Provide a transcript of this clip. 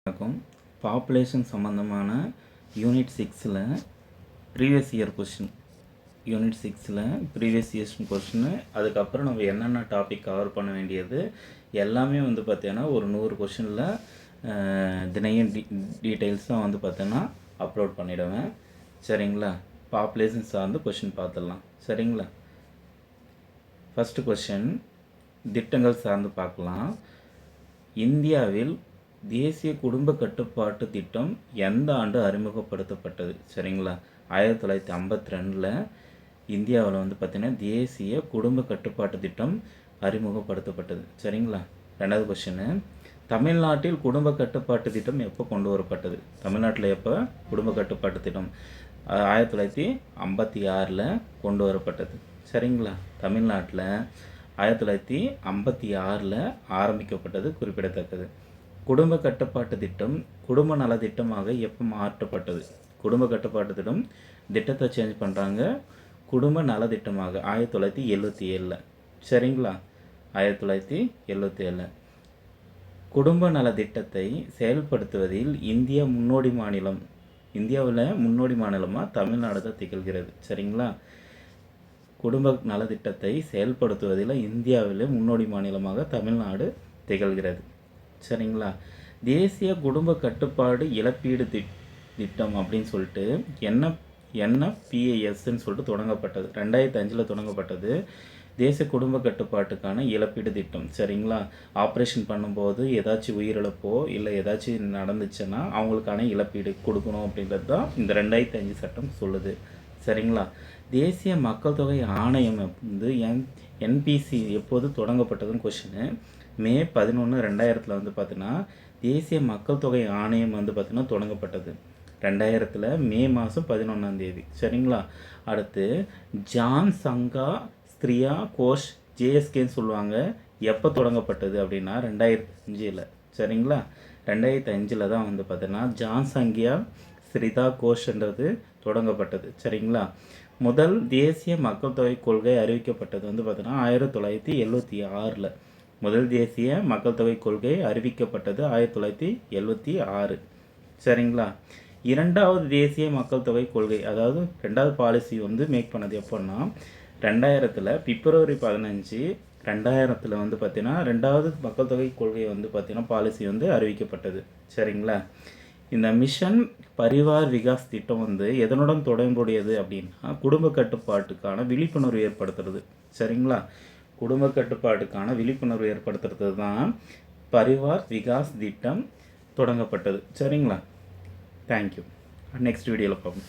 வணக்கம். பாப்புலேஷன் சம்மந்தமான யூனிட் 6ல் ப்ரீவியஸ் இயர் கொஷின் கொஷின் அதுக்கப்புறம் நம்ம என்னென்ன டாபிக் கவர் பண்ண வேண்டியது எல்லாமே பார்த்தீங்கன்னா ஒரு 100 கொஷினில் தினையும் டீட்டெயில்ஸாக பார்த்தீங்கன்னா அப்லோட் பண்ணிவிடுவேன். சரிங்களா? பாப்புலேஷன் சார்ந்து கொஷின் பார்த்துடலாம். சரிங்களா? ஃபஸ்ட்டு கொஷின் திட்டங்கள் சார்ந்து பார்க்கலாம். இந்தியாவில் தேசிய குடும்ப கட்டுப்பாட்டு திட்டம் எந்த ஆண்டு அறிமுகப்படுத்தப்பட்டது? சரிங்களா? 1952 இந்தியாவில் பார்த்திங்கன்னா தேசிய குடும்ப கட்டுப்பாட்டு திட்டம் அறிமுகப்படுத்தப்பட்டது. சரிங்களா? ரெண்டாவது கொஷினு, தமிழ்நாட்டில் குடும்ப கட்டுப்பாட்டு திட்டம் எப்போ கொண்டு வரப்பட்டது? தமிழ்நாட்டில் எப்போ குடும்ப கட்டுப்பாட்டு திட்டம் 1956 கொண்டு வரப்பட்டது. சரிங்களா? தமிழ்நாட்டில் 1956 ஆரம்பிக்கப்பட்டது குறிப்பிடத்தக்கது. குடும்ப கட்டுப்பாட்டு திட்டம் குடும்ப நல திட்டமாக எப்போ மாற்றப்பட்டது? குடும்ப கட்டுப்பாட்டு திட்டம் திட்டத்தை சேஞ்ச் பண்ணுறாங்க, குடும்ப நல திட்டமாக 1977. சரிங்களா? 1977 குடும்ப நல திட்டத்தை செயல்படுத்துவதில் இந்தியாவில் முன்னோடி மாநிலமாக தமிழ்நாடு தான் திகழ்கிறது. சரிங்களா? குடும்ப நல திட்டத்தை செயல்படுத்துவதில் இந்தியாவில் முன்னோடி மாநிலமாக தமிழ்நாடு திகழ்கிறது. சரிங்களா? தேசிய குடும்ப கட்டுப்பாடு இழப்பீடு திட்டம் அப்படின்னு சொல்லிட்டு NFPASன்னு சொல்லிட்டு தொடங்கப்பட்டது. 2005 தொடங்கப்பட்டது. தேசிய குடும்ப கட்டுப்பாட்டுக்கான இழப்பீடு திட்டம். சரிங்களா? ஆப்ரேஷன் பண்ணும்போது ஏதாச்சும் உயிரிழப்போ இல்லை ஏதாச்சும் நடந்துச்சுன்னா அவங்களுக்கான இழப்பீடு கொடுக்கணும் அப்படின்றது தான் இந்த 2005 சட்டம் சொல்லுது. சரிங்களா? தேசிய மக்கள் தொகை ஆணையம் NPC எப்போது தொடங்கப்பட்டதுன்னு கொஷினு. மே 11, 2000 பார்த்தீங்கன்னா தேசிய மக்கள் தொகை ஆணையம் பார்த்தீங்கன்னா தொடங்கப்பட்டது 2000 மே மாதம் 11. சரிங்களா? அடுத்து ஜான் சங்கா ஸ்திரியா கோஷ் JSKன்னு சொல்லுவாங்க. எப்போ தொடங்கப்பட்டது அப்படின்னா 2005. சரிங்களா? 2005 தான் பார்த்தீங்கன்னா ஜான் சங்கியா ஸ்ரிதா கோஷ்ன்றது தொடங்கப்பட்டது. சரிங்களா? முதல் தேசிய மக்கள் தொகை கொள்கை அறிவிக்கப்பட்டது பார்த்தீங்கன்னா 1976. முதல் தேசிய மக்கள் தொகை கொள்கை அறிவிக்கப்பட்டது 1976. சரிங்களா? இரண்டாவது தேசிய மக்கள் தொகை கொள்கை, அதாவது ரெண்டாவது பாலிசி மேக் பண்ணது எப்போன்னா 2000 பிப்ரவரி 15, 2000 பார்த்தீங்கன்னா ரெண்டாவது மக்கள் தொகை கொள்கை பார்த்தீங்கன்னா பாலிசி அறிவிக்கப்பட்டது. சரிங்களா? இந்த மிஷன் பரிவார் விகாஸ் திட்டம் எதனுடன் தொடர்புடையது அப்படின்னா குடும்ப கட்டுப்பாட்டுக்கான விழிப்புணர்வு ஏற்படுத்துறது. சரிங்களா? குடும்ப கட்டுப்பாட்டுக்கான விழிப்புணர்வு ஏற்படுத்துறது தான் பரிவார் விகாஸ் திட்டம் தொடங்கப்பட்டது. சரிங்களா? தேங்க்யூ. நெக்ஸ்ட் வீடியோவில் பார்ப்போம்.